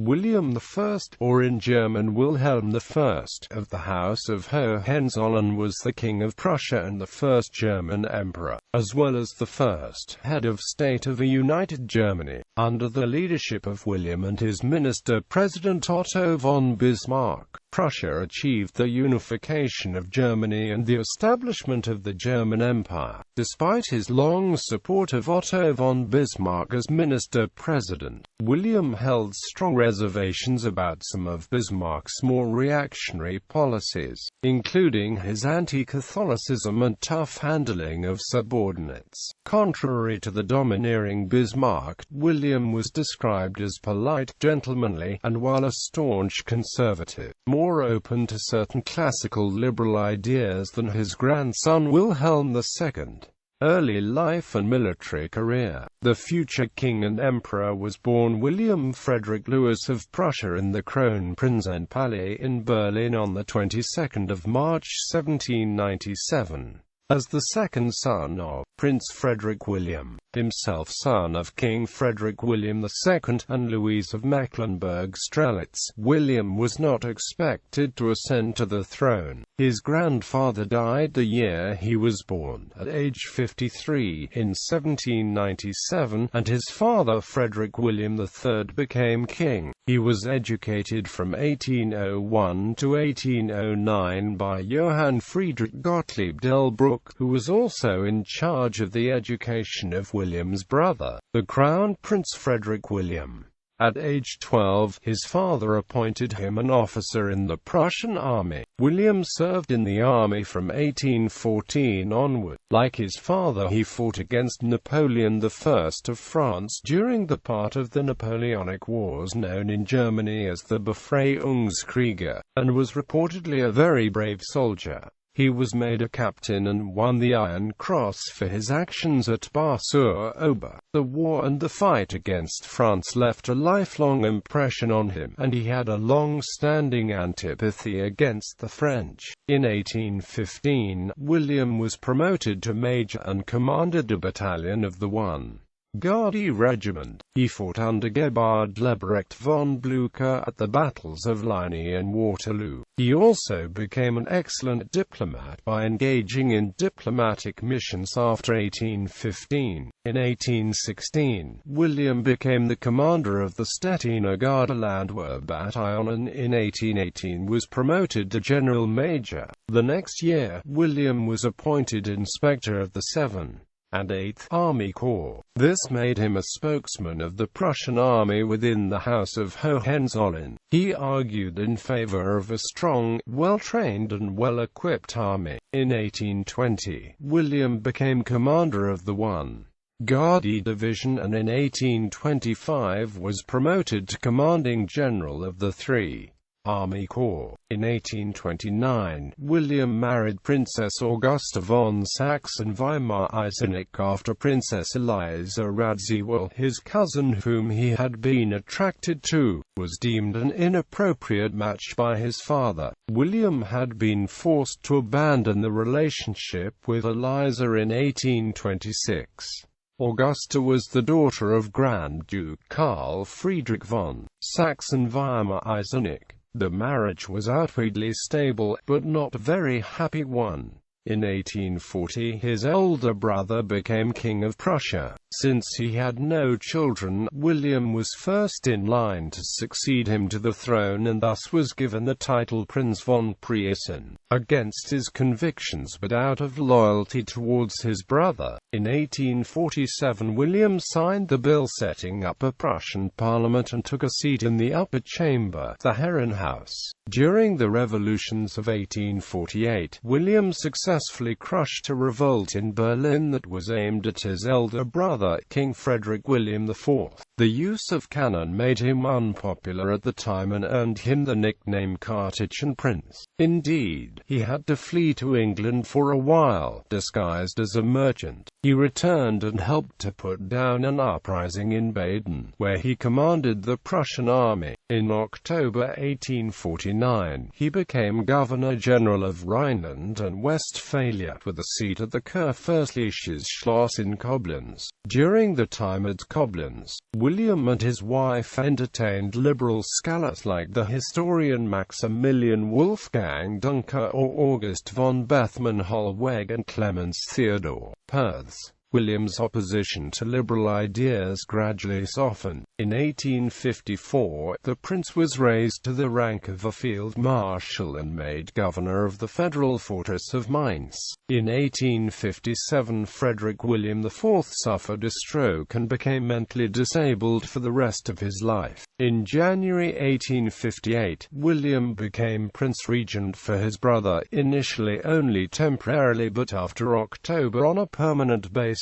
William I, or in German Wilhelm I, of the House of Hohenzollern was the King of Prussia and the first German emperor, as well as the first head of state of a united Germany. Under the leadership of William and his minister-president Otto von Bismarck, Prussia achieved the unification of Germany and the establishment of the German Empire. Despite his long support of Otto von Bismarck as minister-president, William held strong reservations about some of Bismarck's more reactionary policies, including his anti-Catholicism and tough handling of subordinates. Contrary to the domineering Bismarck, William was described as polite, gentlemanly, and while a staunch conservative, more open to certain classical liberal ideas than his grandson Wilhelm II. Early life and military career. The future king and emperor was born William Frederick Louis of Prussia in the Kronprinzenpalais in Berlin on the 22nd of March 1797. As the second son of Prince Frederick William, himself son of King Frederick William II and Louise of Mecklenburg-Strelitz, William was not expected to ascend to the throne. His grandfather died the year he was born, at age 53, in 1797, and his father Frederick William III became king. He was educated from 1801 to 1809 by Johann Friedrich Gottlieb Delbruck, who was also in charge of the education of William's brother, the Crown Prince Frederick William. At age 12, his father appointed him an officer in the Prussian army. William served in the army from 1814 onward. Like his father, he fought against Napoleon I of France during the part of the Napoleonic Wars known in Germany as the Befreiungskriege, and was reportedly a very brave soldier. He was made a captain and won the Iron Cross for his actions at Bar-sur-Aube. The war and the fight against France left a lifelong impression on him, and he had a long-standing antipathy against the French. In 1815, William was promoted to major and commanded a battalion of the 1. Garde Regiment. He fought under Gebhard Lebrecht von Blücher at the battles of Ligny and Waterloo. He also became an excellent diplomat by engaging in diplomatic missions after 1815. In 1816, William became the commander of the Stettiner Gardelandwehr battalion and in 1818 was promoted to general major. The next year, William was appointed inspector of the 7th and 8th Army Corps. This made him a spokesman of the Prussian army within the House of Hohenzollern. He argued in favor of a strong, well-trained and well-equipped army. In 1820, William became commander of the 1. Garde Division and in 1825 was promoted to commanding general of the 3. Army Corps. In 1829, William married Princess Augusta von Sachsen-Weimar-Eisenach after Princess Eliza Radziwiłł. His cousin, whom he had been attracted to, was deemed an inappropriate match by his father. William had been forced to abandon the relationship with Eliza in 1826. Augusta was the daughter of Grand Duke Karl Friedrich von Sachsen-Weimar-Eisenach. The marriage was outwardly stable, but not a very happy one. In 1840, his older brother became King of Prussia. Since he had no children, William was first in line to succeed him to the throne and thus was given the title Prince von Preußen, against his convictions but out of loyalty towards his brother. In 1847, William signed the bill setting up a Prussian parliament and took a seat in the upper chamber, the Herrenhaus. During the revolutions of 1848, William successfully crushed a revolt in Berlin that was aimed at his elder brother, King Frederick William IV. The use of cannon made him unpopular at the time and earned him the nickname Cartouche Prince. Indeed, he had to flee to England for a while, disguised as a merchant. He returned and helped to put down an uprising in Baden, where he commanded the Prussian army. In October 1849, he became Governor-General of Rhineland and Westphalia, with a seat at the Kurfürstliches Schloss in Koblenz. During the time at Koblenz, William and his wife entertained liberal scholars like the historian Maximilian Wolfgang Duncker or August von Bethmann-Hollweg and Clemens Theodor Perthes. William's opposition to liberal ideas gradually softened. In 1854, the prince was raised to the rank of a field marshal and made governor of the federal fortress of Mainz. In 1857, Frederick William IV suffered a stroke and became mentally disabled for the rest of his life. In January 1858, William became Prince Regent for his brother, initially only temporarily but after October on a permanent basis.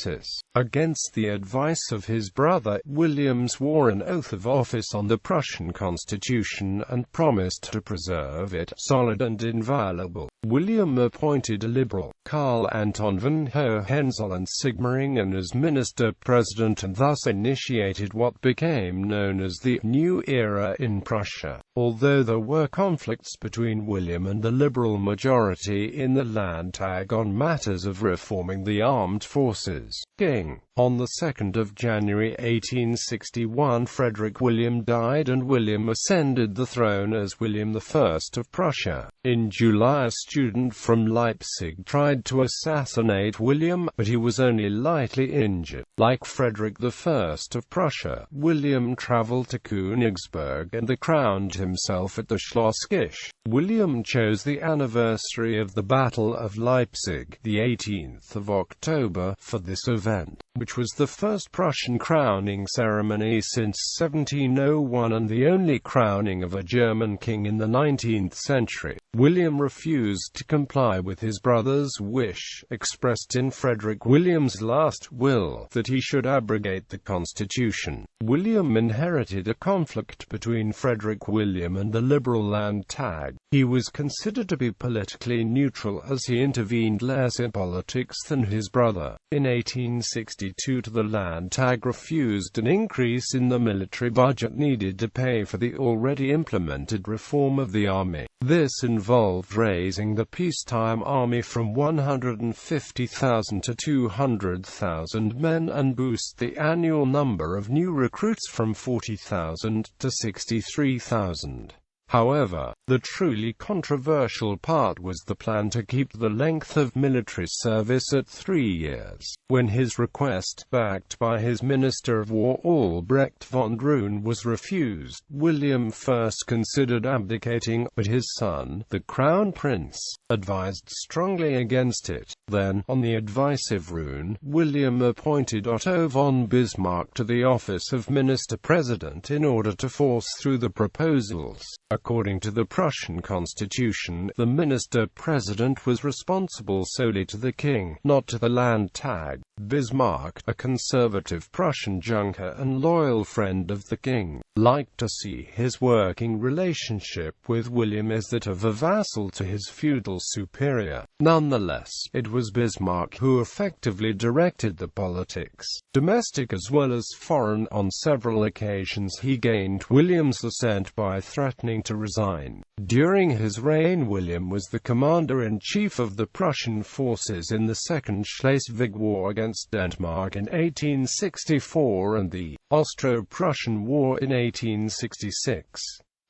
Against the advice of his brother, William swore an oath of office on the Prussian constitution and promised to preserve it solid and inviolable. William appointed a liberal, Karl Anton von Hohenzollern-Sigmaringen, as minister-president and thus initiated what became known as the New Era in Prussia. Although there were conflicts between William and the liberal majority in the Landtag on matters of reforming the armed forces, King. On the 2nd of January 1861, Frederick William died and William ascended the throne as William I of Prussia. In July, a student from Leipzig tried to assassinate William, but he was only lightly injured. Like Frederick I of Prussia, William traveled to Königsberg and crowned himself at the Schloss Gisch. William chose the anniversary of the Battle of Leipzig, the 18th of October, for this event, which was the first Prussian crowning ceremony since 1701 and the only crowning of a German king in the 19th century. William refused to comply with his brother's wish, expressed in Frederick William's last will, that he should abrogate the constitution. William inherited a conflict between Frederick William and the liberal Landtag. He was considered to be politically neutral as he intervened less in politics than his brother. In 1862, the Landtag refused an increase in the military budget needed to pay for the already implemented reform of the army. This involved raising the peacetime army from 150,000 to 200,000 men and boost the annual number of new recruits from 40,000 to 63,000. However, the truly controversial part was the plan to keep the length of military service at 3 years. When his request, backed by his Minister of War Albrecht von Roon, was refused, William first considered abdicating, but his son, the Crown Prince, advised strongly against it. Then, on the advice of Roon, William appointed Otto von Bismarck to the office of Minister-President in order to force through the proposals. According to the Prussian constitution, the minister-president was responsible solely to the king, not to the Landtag. Bismarck, a conservative Prussian junker and loyal friend of the king, liked to see his working relationship with William as that of a vassal to his feudal superior. Nonetheless, it was Bismarck who effectively directed the politics, domestic as well as foreign. On several occasions he gained William's assent by threatening to resign. During his reign, William was the commander-in-chief of the Prussian forces in the Second Schleswig War against Denmark in 1864 and the Austro-Prussian War in 1866.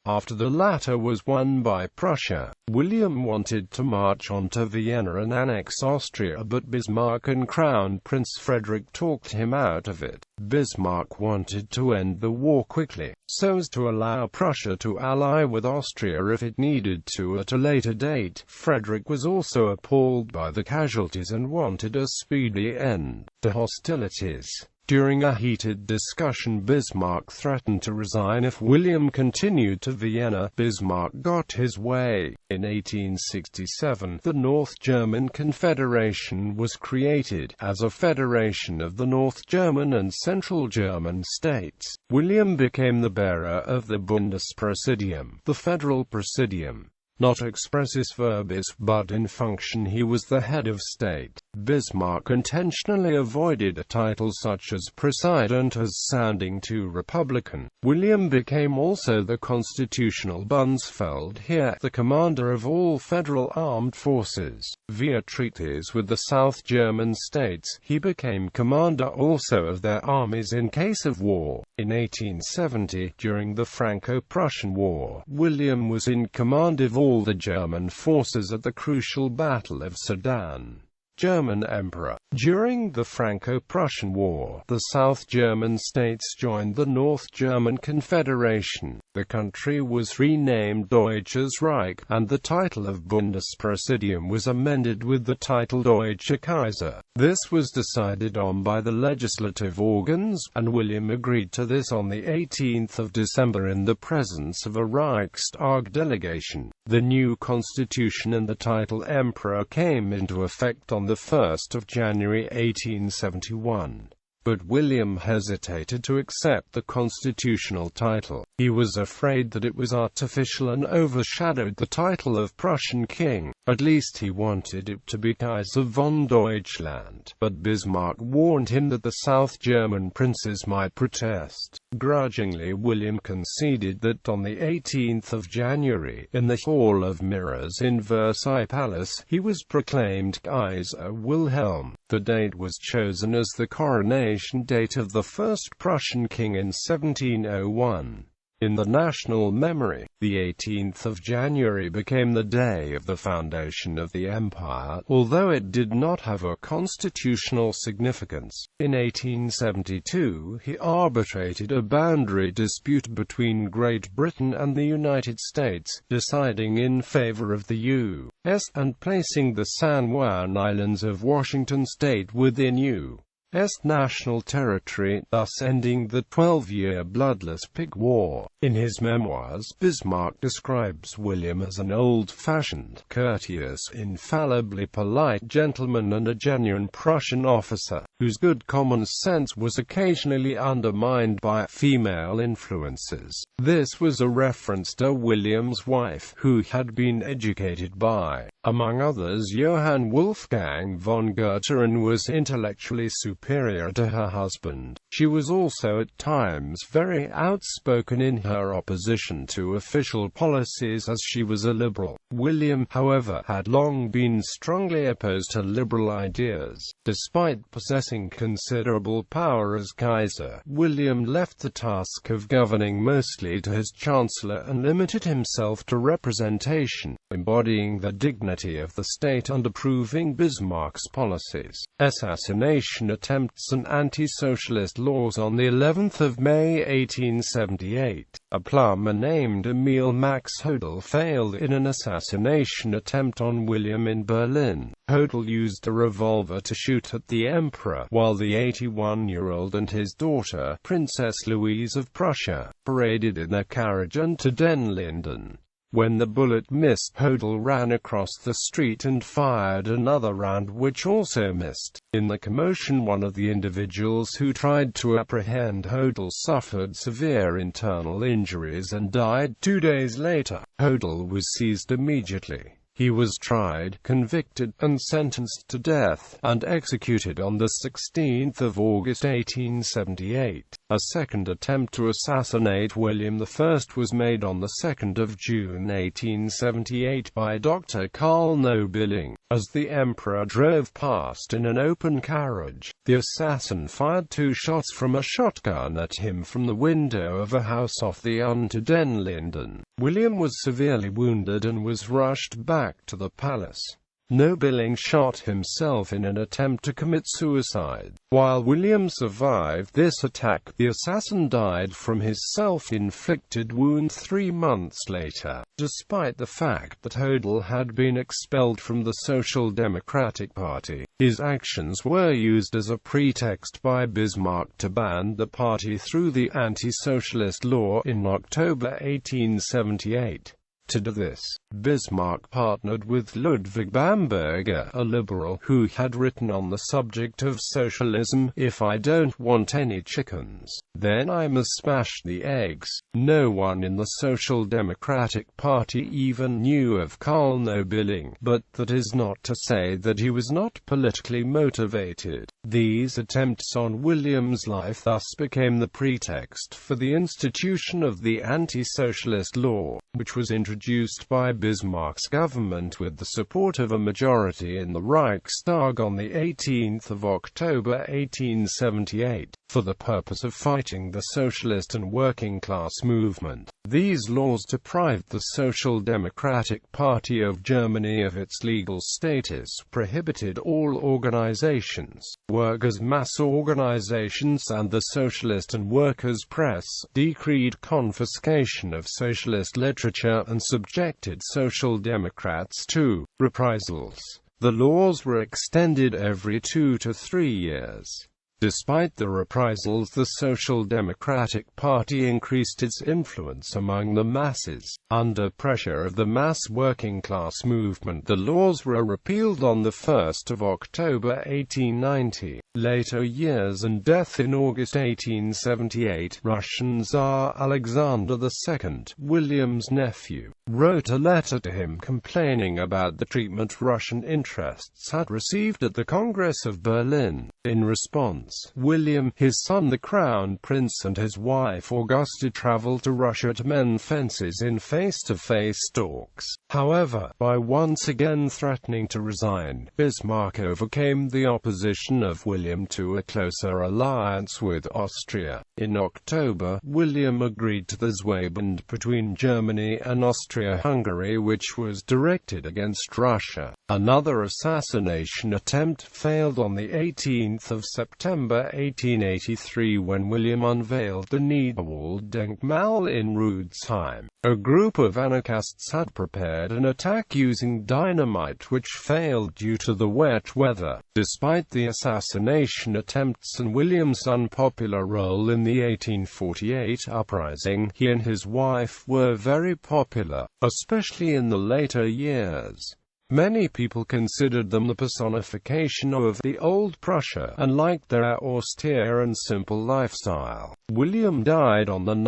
After the latter was won by Prussia, William wanted to march on to Vienna and annex Austria, but Bismarck and Crown Prince Frederick talked him out of it. Bismarck wanted to end the war quickly, so as to allow Prussia to ally with Austria if it needed to at a later date. Frederick was also appalled by the casualties and wanted a speedy end to hostilities. During a heated discussion, Bismarck threatened to resign if William continued to Vienna. Bismarck got his way. In 1867, the North German Confederation was created, as a federation of the North German and Central German states. William became the bearer of the Bundespresidium, the federal presidium. Not expressis verbis, but in function he was the head of state. Bismarck intentionally avoided a title such as President as sounding too Republican. William became also the constitutional Bundesfeldherr, the commander of all federal armed forces. Via treaties with the South German states, he became commander also of their armies in case of war. In 1870, during the Franco-Prussian War, William was in command of all the German forces at the crucial Battle of Sedan. German Emperor. During the Franco-Prussian War, the South German states joined the North German Confederation. The country was renamed Deutsches Reich, and the title of Bundespräsidium was amended with the title Deutscher Kaiser. This was decided on by the legislative organs, and William agreed to this on the 18th of December in the presence of a Reichstag delegation. The new constitution and the title Emperor came into effect on the 1st of January 1871. But William hesitated to accept the constitutional title. He was afraid that it was artificial and overshadowed the title of Prussian king. At least he wanted it to be Kaiser von Deutschland. But Bismarck warned him that the South German princes might protest. Grudgingly, William conceded that on the 18th of January, in the Hall of Mirrors in Versailles Palace, he was proclaimed Kaiser Wilhelm. The date was chosen as the coronation date of the first Prussian king in 1701. In the national memory, the 18th of January became the day of the foundation of the empire, although it did not have a constitutional significance. In 1872, he arbitrated a boundary dispute between Great Britain and the United States, deciding in favor of the U.S. and placing the San Juan Islands of Washington state within U.S. national territory, thus ending the 12-year bloodless Pig War. In his memoirs, Bismarck describes William as an old-fashioned, courteous, infallibly polite gentleman and a genuine Prussian officer, whose good common sense was occasionally undermined by female influences. This was a reference to William's wife, who had been educated by, among others, Johann Wolfgang von Goethe, and was intellectually superior to her husband. She was also at times very outspoken in her opposition to official policies, as she was a liberal. William, however, had long been strongly opposed to liberal ideas. Despite possessing considerable power as Kaiser, William left the task of governing mostly to his chancellor and limited himself to representation, embodying the dignity of the state and approving Bismarck's policies. Assassination attempts and anti-socialist laws. On the 11th of May 1878, a plumber named Emil Max Hodel failed in an assassination attempt on William in Berlin. Hodel used a revolver to shoot at the emperor, while the 81-year-old and his daughter, Princess Louise of Prussia, paraded in their carriage unto Den Linden. When the bullet missed, Hodel ran across the street and fired another round which also missed. In the commotion, one of the individuals who tried to apprehend Hodel suffered severe internal injuries and died 2 days later. Hodel was seized immediately. He was tried, convicted, and sentenced to death, and executed on the 16th of August 1878. A second attempt to assassinate William I was made on the 2nd of June 1878 by Dr. Karl Nobiling. As the emperor drove past in an open carriage, the assassin fired 2 shots from a shotgun at him from the window of a house off the Unter den Linden. William was severely wounded and was rushed back to the palace. Nobiling shot himself in an attempt to commit suicide. While William survived this attack, the assassin died from his self-inflicted wound 3 months later. Despite the fact that Hodel had been expelled from the Social Democratic Party, his actions were used as a pretext by Bismarck to ban the party through the anti-socialist law in October 1878. To do this, Bismarck partnered with Ludwig Bamberger, a liberal, who had written on the subject of socialism, "If I don't want any chickens, then I must smash the eggs." No one in the Social Democratic Party even knew of Karl Nobiling, but that is not to say that he was not politically motivated. These attempts on William's life thus became the pretext for the institution of the anti-socialist law, which was introduced by Bismarck's government with the support of a majority in the Reichstag on 18 October 1878, for the purpose of fighting the socialist and working-class movement. These laws deprived the Social Democratic Party of Germany of its legal status, prohibited all organizations, workers' mass organizations and the socialist and workers' press, decreed confiscation of socialist literature and subjected Social Democrats to reprisals. The laws were extended every 2 to 3 years. Despite the reprisals, the Social Democratic Party increased its influence among the masses. Under pressure of the mass working-class movement, the laws were repealed on 1 October 1890. Later years and death in August 1878, Russian Tsar Alexander II, William's nephew, wrote a letter to him complaining about the treatment Russian interests had received at the Congress of Berlin. In response, William, his son the Crown Prince and his wife Augusta traveled to Russia to mend fences in face-to-face talks. However, by once again threatening to resign, Bismarck overcame the opposition of William to a closer alliance with Austria. In October, William agreed to the Zweibund between Germany and Austria-Hungary, which was directed against Russia. Another assassination attempt failed on 18 September 1883 when William unveiled the Niederwalddenkmal in Rudesheim. A group of anarchists had prepared an attack using dynamite which failed due to the wet weather. Despite the assassination attempts and William's unpopular role in the 1848 uprising, he and his wife were very popular, especially in the later years. Many people considered them the personification of the old Prussia, and liked their austere and simple lifestyle. William died on 9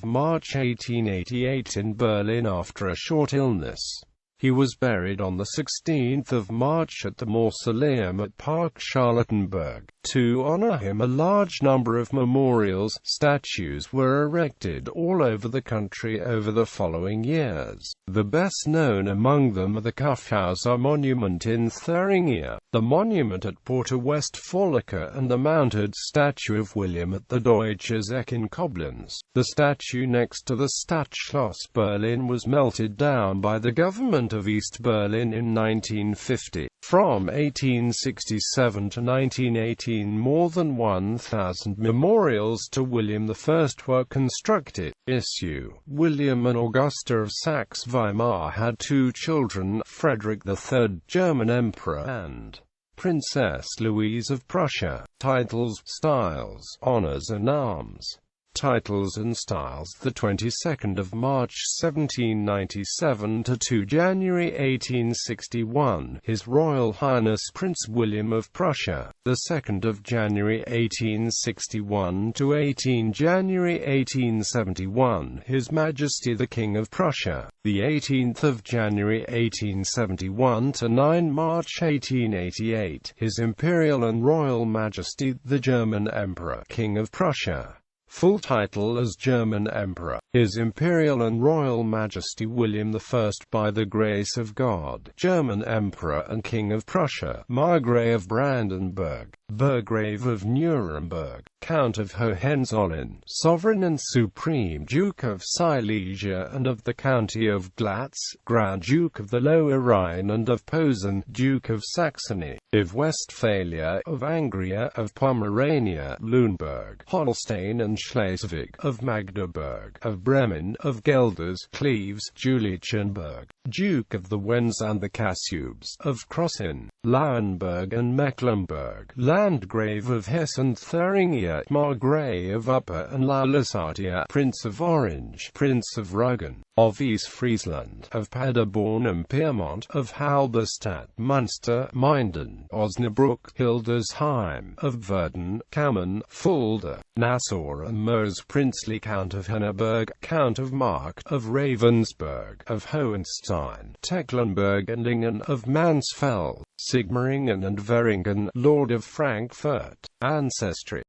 March 1888 in Berlin after a short illness. He was buried on 16 March at the mausoleum at Park Charlottenburg. To honor him, a large number of memorials, statues were erected all over the country over the following years. The best known among them are the Kaufhauser Monument in Thuringia, the monument at Porta Westfalica, and the mounted statue of William at the Deutsches Eck in Koblenz. The statue next to the Stadtschloss Berlin was melted down by the government of East Berlin in 1950. From 1867 to 1918, more than 1,000 memorials to William I were constructed. Issue: William and Augusta of Saxe-Weimar had 2 children, Frederick III, German Emperor, and Princess Louise of Prussia. Titles, styles, honors and arms. Titles and styles: the 22nd of March 1797 to 2 January 1861, His Royal Highness Prince William of Prussia. The 2nd of January 1861 to 18 January 1871, His Majesty the King of Prussia. The 18th of January 1871 to 9 March 1888, His Imperial and Royal Majesty the German Emperor, King of Prussia. Full title as German Emperor, His Imperial and Royal Majesty William I, by the grace of God, German Emperor and King of Prussia, Margrave of Brandenburg, Burgrave of Nuremberg, Count of Hohenzollern, Sovereign and Supreme Duke of Silesia and of the County of Glatz, Grand Duke of the Lower Rhine and of Posen, Duke of Saxony, of Westphalia, of Angria, of Pomerania, Lüneburg, Holstein and Schleswig, of Magdeburg, of Bremen, of Gelders, Cleves, Julichenburg, Duke of the Wends and the Kasubes, of Crossin, Lauenburg and Mecklenburg, Landgrave of Hesse and Thuringia, Austria, Margrave of Upper and La Lusatia, Prince of Orange, Prince of Rügen, of East Friesland, of Paderborn and Piemont, of Halberstadt, Munster, Minden, Osnabrück, Hildesheim, of Verden, Kamen, Fulda, Nassau and Meuse, princely Count of Henneberg, Count of Mark, of Ravensburg, of Hohenstein, Tecklenburg and Lingen, of Mansfeld, Sigmaringen and Veringen, Lord of Frankfurt. Ancestry.